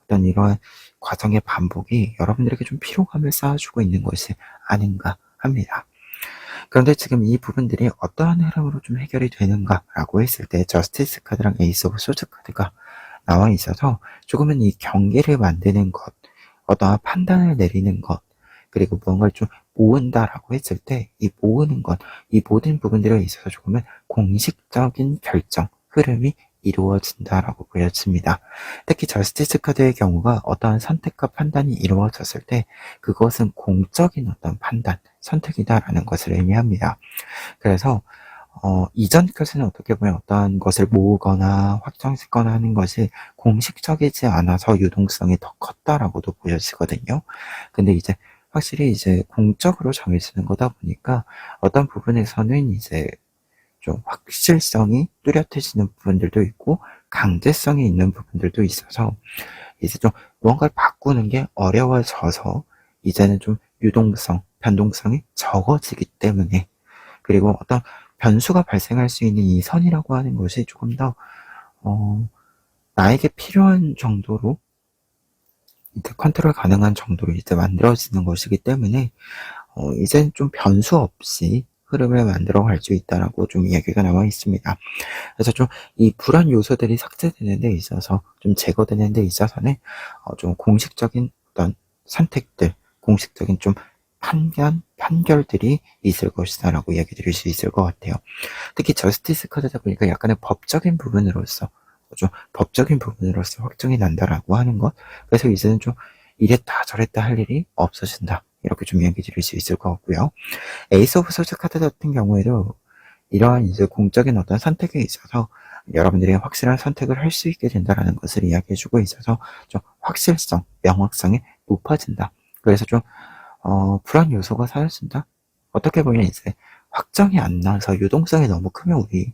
어떤 이러한 과정의 반복이 여러분들에게 좀 피로감을 쌓아주고 있는 것이 아닌가 합니다. 그런데 지금 이 부분들이 어떠한 흐름으로 좀 해결이 되는가라고 했을 때 저스티스 카드랑 에이스 오브 소드 카드가 나와 있어서 조금은 이 경계를 만드는 것, 어떠한 판단을 내리는 것, 그리고 뭔가를 좀 모은다라고 했을 때 이 모으는 것, 이 모든 부분들에 있어서 조금은 공식적인 결정, 흐름이 이루어진다라고 보여집니다. 특히 저스티스 카드의 경우가 어떠한 선택과 판단이 이루어졌을 때 그것은 공적인 어떤 판단, 선택이다라는 것을 의미합니다. 그래서 이전까지는 어떻게 보면 어떠한 것을 모으거나 확정짓거나 하는 것이 공식적이지 않아서 유동성이 더 컸다라고도 보여지거든요. 근데 이제 확실히 이제 공적으로 정해지는 거다 보니까 어떤 부분에서는 이제 좀 확실성이 뚜렷해지는 부분들도 있고 강제성이 있는 부분들도 있어서 이제 좀 무언가를 바꾸는 게 어려워져서 이제는 좀 유동성, 변동성이 적어지기 때문에, 그리고 어떤 변수가 발생할 수 있는 이 선이라고 하는 것이 조금 더 나에게 필요한 정도로 이제 컨트롤 가능한 정도로 이제 만들어지는 것이기 때문에 이제는 좀 변수 없이 흐름을 만들어 갈 수 있다라고 좀 이야기가 나와 있습니다. 그래서 좀 이 불안 요소들이 삭제되는 데 있어서 좀 제거되는 데 있어서는 좀 공식적인 어떤 선택들, 공식적인 좀 판결들이 있을 것이다라고 이야기 드릴 수 있을 것 같아요. 특히 저스티스 카드다 보니까 약간의 법적인 부분으로서 좀 법적인 부분으로서 확정이 난다라고 하는 것. 그래서 이제는 좀 이랬다 저랬다 할 일이 없어진다. 이렇게 좀 이야기 드릴 수 있을 것 같고요. 에이스 오브 소드 카드 같은 경우에도 이러한 이제 공적인 어떤 선택에 있어서 여러분들이 확실한 선택을 할 수 있게 된다라는 것을 이야기해주고 있어서 좀 확실성, 명확성이 높아진다. 그래서 좀 불안 요소가 사라진다. 어떻게 보면 이제 확정이 안 나서 유동성이 너무 크면 우리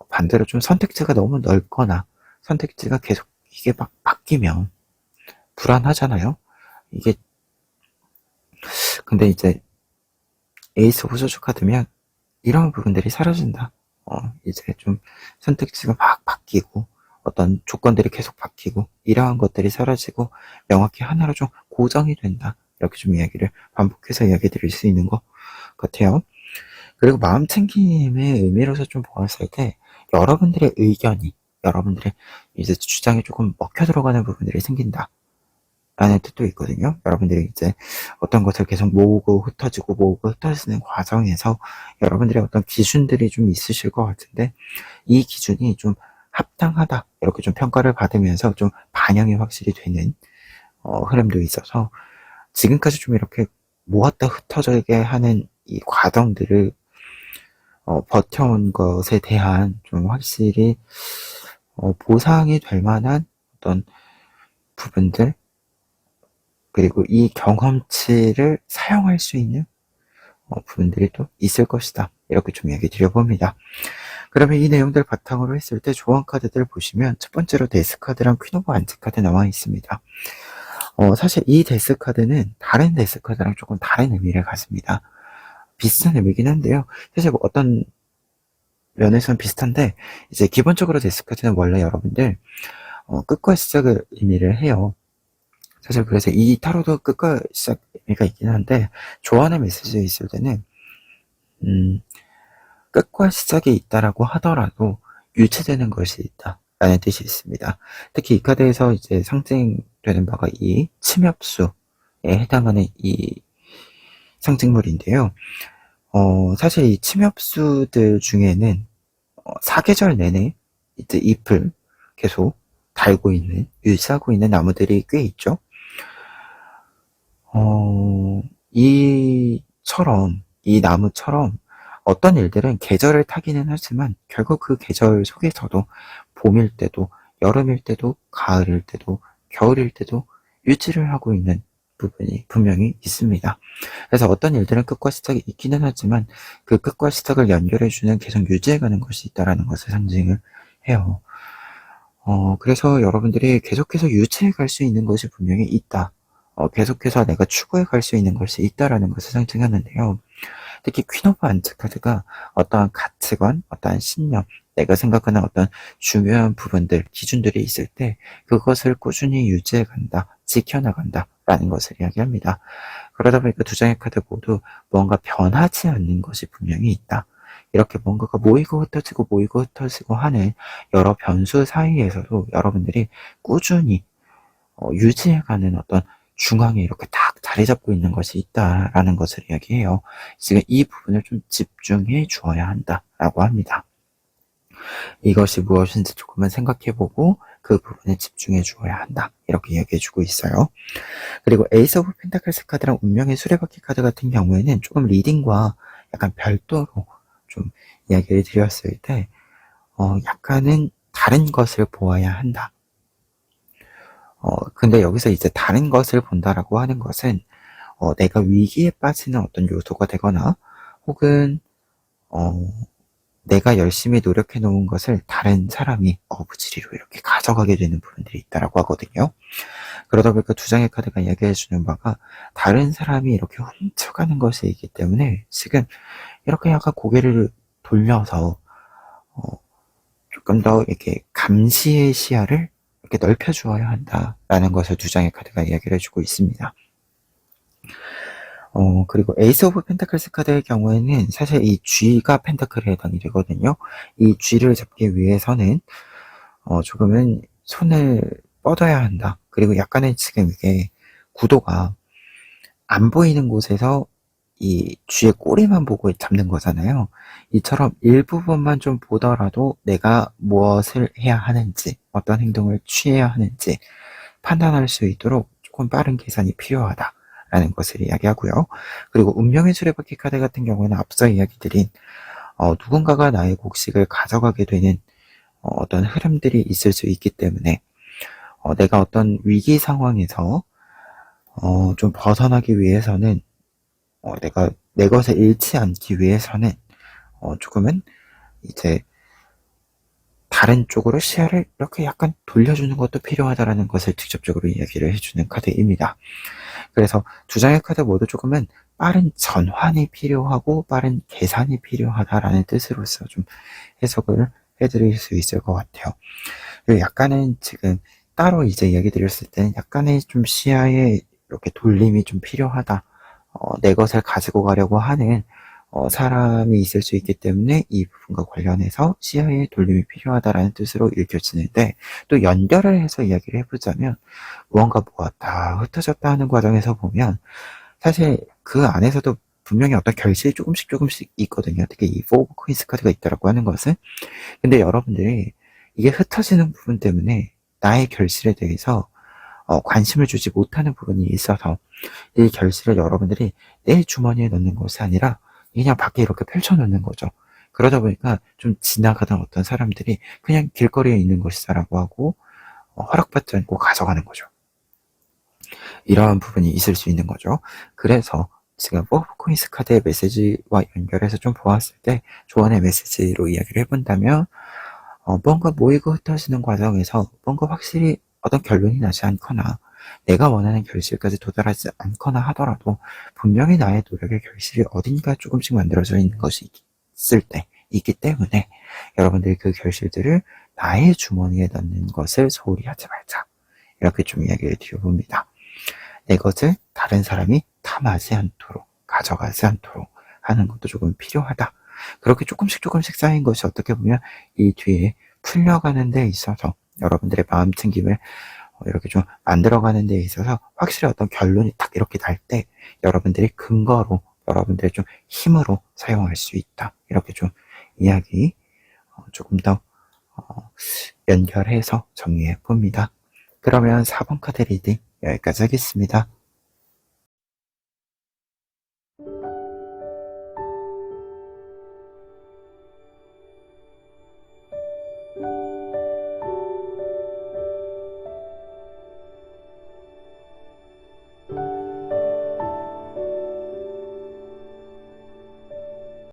반대로 좀 선택지가 너무 넓거나 선택지가 계속 이게 막 바뀌면 불안하잖아요. 이게 근데 이제 에이스 오브 소드 카드면 이런 부분들이 사라진다. 이제 좀 선택지가 막 바뀌고 어떤 조건들이 계속 바뀌고 이러한 것들이 사라지고 명확히 하나로 좀 고정이 된다. 이렇게 좀 이야기를 반복해서 이야기 드릴 수 있는 것 같아요. 그리고 마음 챙김의 의미로서 좀 보았을 때 여러분들의 의견이, 여러분들의 이제 주장에 조금 먹혀 들어가는 부분들이 생긴다 라는 뜻도 있거든요. 여러분들이 이제 어떤 것을 계속 모으고 흩어지는 과정에서 여러분들의 어떤 기준들이 좀 있으실 것 같은데 이 기준이 좀 합당하다 이렇게 좀 평가를 받으면서 좀 반영이 확실히 되는 흐름도 있어서 지금까지 좀 이렇게 모았다 흩어지게 하는 이 과정들을 버텨온 것에 대한 좀 확실히 보상이 될 만한 어떤 부분들, 그리고 이 경험치를 사용할 수 있는 부분들이 또 있을 것이다. 이렇게 좀 얘기 드려봅니다. 그러면 이 내용들 바탕으로 했을 때 조언 카드들 보시면 첫 번째로 데스 카드랑 퀸 오브 안츠 카드 나와 있습니다. 사실 이 데스 카드는 다른 데스 카드랑 조금 다른 의미를 가집니다. 비슷한 의미긴 한데요. 사실 뭐 어떤 면에서는 비슷한데 이제 기본적으로 데스 카드는 원래 여러분들 끝과 시작을 의미를 해요. 사실 그래서 이 타로도 끝과 시작 의미가 있긴 한데 조언의 메시지에 있을 때는 끝과 시작이 있다라고 하더라도 유치되는 것이 있다 라는 뜻이 있습니다. 특히 이 카드에서 이제 상징되는 바가 이 침엽수에 해당하는 이 상징물인데요. 사실 이 침엽수들 중에는 사계절 내내 이제 잎을 계속 달고 있는, 유지하고 있는 나무들이 꽤 있죠. 이 나무처럼 어떤 일들은 계절을 타기는 하지만 결국 그 계절 속에서도 봄일 때도, 여름일 때도, 가을일 때도, 겨울일 때도 유지를 하고 있는 부분이 분명히 있습니다. 그래서 어떤 일들은 끝과 시작이 있기는 하지만 그 끝과 시작을 연결해주는 계속 유지해가는 것이 있다라는 것을 상징을 해요. 그래서 여러분들이 계속해서 유지해 갈 수 있는 것이 분명히 있다. 계속해서 내가 추구해 갈 수 있는 것이 있다라는 것을 상징하는데요. 특히 퀸 오브 안츠 카드가 어떠한 가치관, 어떠한 신념, 내가 생각하는 어떤 중요한 부분들, 기준들이 있을 때 그것을 꾸준히 유지해 간다, 지켜나간다 라는 것을 이야기합니다. 그러다 보니까 두 장의 카드 모두 뭔가 변하지 않는 것이 분명히 있다. 이렇게 뭔가가 모이고 흩어지고 하는 여러 변수 사이에서도 여러분들이 꾸준히 유지해가는 어떤 중앙에 이렇게 딱 자리 잡고 있는 것이 있다라는 것을 이야기해요. 지금 이 부분을 좀 집중해 주어야 한다라고 합니다. 이것이 무엇인지 조금은 생각해보고 그 부분에 집중해 주어야 한다. 이렇게 이야기해주고 있어요. 그리고 에이스 오브 펜타클스 카드랑 운명의 수레바퀴 카드 같은 경우에는 조금 리딩과 약간 별도로 좀 이야기를 드렸을 때 약간은 다른 것을 보아야 한다. 근데 여기서 이제 다른 것을 본다라고 하는 것은 내가 위기에 빠지는 어떤 요소가 되거나 혹은 내가 열심히 노력해 놓은 것을 다른 사람이 어부지리로 이렇게 가져가게 되는 부분들이 있다라고 하거든요. 그러다 보니까 두 장의 카드가 이야기해 주는 바가 다른 사람이 이렇게 훔쳐가는 것이 있기 때문에 지금 이렇게 약간 고개를 돌려서 조금 더 이렇게 감시의 시야를 이렇게 넓혀 주어야 한다라는 것을 두 장의 카드가 이야기를 해주고 있습니다. 그리고 에이스 오브 펜타클스 카드의 경우에는 사실 이 G가 펜타클에 해당이 되거든요. 이 G를 잡기 위해서는 조금은 손을 뻗어야 한다. 그리고 약간의 지금 이게 구도가 안 보이는 곳에서 이 G의 꼬리만 보고 잡는 거잖아요. 이처럼 일부분만 좀 보더라도 내가 무엇을 해야 하는지, 어떤 행동을 취해야 하는지 판단할 수 있도록 조금 빠른 계산이 필요하다라는 것을 이야기하고요. 그리고 운명의 수레바퀴 카드 같은 경우에는 앞서 이야기 드린 누군가가 나의 곡식을 가져가게 되는 어떤 흐름들이 있을 수 있기 때문에 내가 어떤 위기 상황에서 좀 벗어나기 위해서는 내가 내 것을 잃지 않기 위해서는 조금은 이제 다른 쪽으로 시야를 이렇게 약간 돌려주는 것도 필요하다라는 것을 직접적으로 이야기를 해주는 카드입니다. 그래서 두 장의 카드 모두 조금은 빠른 전환이 필요하고 빠른 계산이 필요하다라는 뜻으로서 좀 해석을 해드릴 수 있을 것 같아요. 그리고 약간은 지금 따로 이제 이야기 드렸을 때는 약간의 좀 시야에 이렇게 돌림이 좀 필요하다. 내 것을 가지고 가려고 하는 사람이 있을 수 있기 때문에 이 부분과 관련해서 시야의 돌림이 필요하다라는 뜻으로 읽혀지는데, 또 연결을 해서 이야기를 해보자면 무언가 모았다 흩어졌다 하는 과정에서 보면 사실 그 안에서도 분명히 어떤 결실이 조금씩 있거든요. 특히 이 포 오브 코인스 카드가 있다라고 하는 것은. 근데 여러분들이 이게 흩어지는 부분 때문에 나의 결실에 대해서 관심을 주지 못하는 부분이 있어서 이 결실을 여러분들이 내 주머니에 넣는 것이 아니라 그냥 밖에 이렇게 펼쳐놓는 거죠. 그러다 보니까 좀 지나가던 어떤 사람들이 그냥 길거리에 있는 것이다라고 하고 허락받지 않고 가져가는 거죠. 이러한 부분이 있을 수 있는 거죠. 그래서 지금 포 오브 코인스 카드의 메시지와 연결해서 좀 보았을 때 조언의 메시지로 이야기를 해본다면 뭔가 모이고 흩어지는 과정에서 뭔가 확실히 어떤 결론이 나지 않거나 내가 원하는 결실까지 도달하지 않거나 하더라도 분명히 나의 노력의 결실이 어딘가 조금씩 만들어져 있는 것이 있기 때문에 여러분들이 그 결실들을 나의 주머니에 넣는 것을 소홀히 하지 말자. 이렇게 좀 이야기를 드려봅니다. 내 것을 다른 사람이 탐하지 않도록, 가져가지 않도록 하는 것도 조금 필요하다. 그렇게 조금씩 쌓인 것이 어떻게 보면 이 뒤에 풀려가는 데 있어서 여러분들의 마음 챙김을 이렇게 좀 만들어가는 데 있어서 확실히 어떤 결론이 딱 이렇게 날 때 여러분들이 근거로, 여러분들의 좀 힘으로 사용할 수 있다. 이렇게 좀 이야기 조금 더 연결해서 정리해 봅니다. 그러면 4번 카드 리딩 여기까지 하겠습니다.